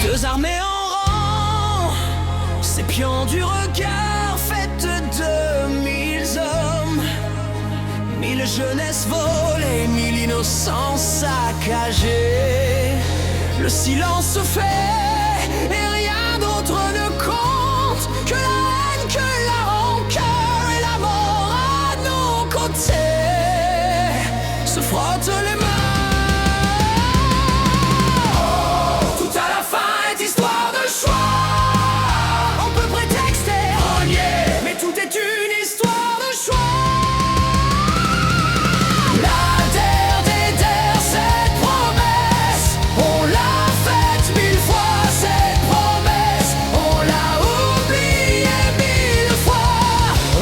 Deux armées en rang, s'épiant du regard, faites de 1000 hommes, 1000 jeunesses volées, 1000 innocences saccagées. Le silence se fait et rien d'autre ne compte que la haine, que la rancœur et la mort à nos côtés se frottent les mains. Tout à la fin est histoire de choix. On peut prétexter, renier, mais tout est une histoire de choix. La terre déterre cette promesse. On l'a faite 1000 fois, cette promesse. On l'a oubliée 1000 fois.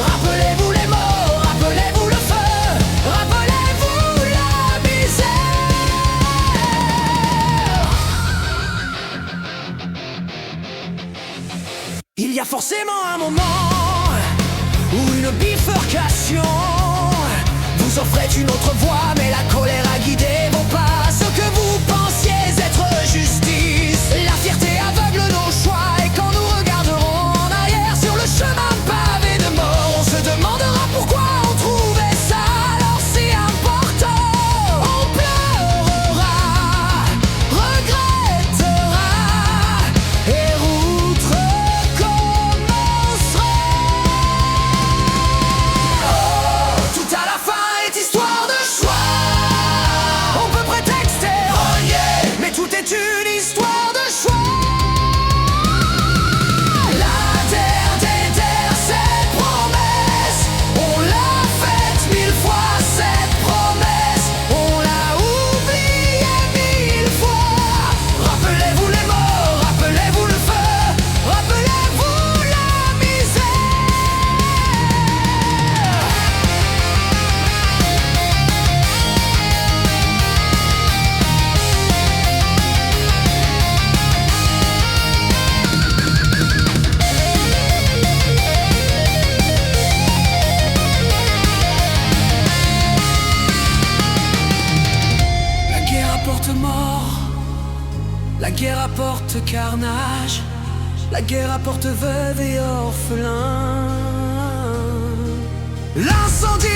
Rappelez-vous les morts, rappelez-vous le feu, rappelez-vous la misère. Il y a forcément un moment où une bifurcation vous offrait une autre voie, mais la colère a guidé vos pas. Ce que vous pensiez être justice, la fierté aveugle nos choix. Et quand nous regarderons en arrière sur le chemin pavé de mort, on se demandera pourquoi on trouvait ça alors si important. On pleurera, regrettera, et route recommencera. Tout à la fin est histoire de choix. On peut prétexter, renier, mais tout est une histoire de choix. La terre déterre cette promesse. On l'a faite 1000 fois, cette promesse. On l'a oubliée 1000 fois. Rappelez-vous les morts, rappelez-vous le feu, rappelez-vous la misère. La guerre apporte mort, la guerre apporte carnage, la guerre apporte veuve et orphelin. L'incendie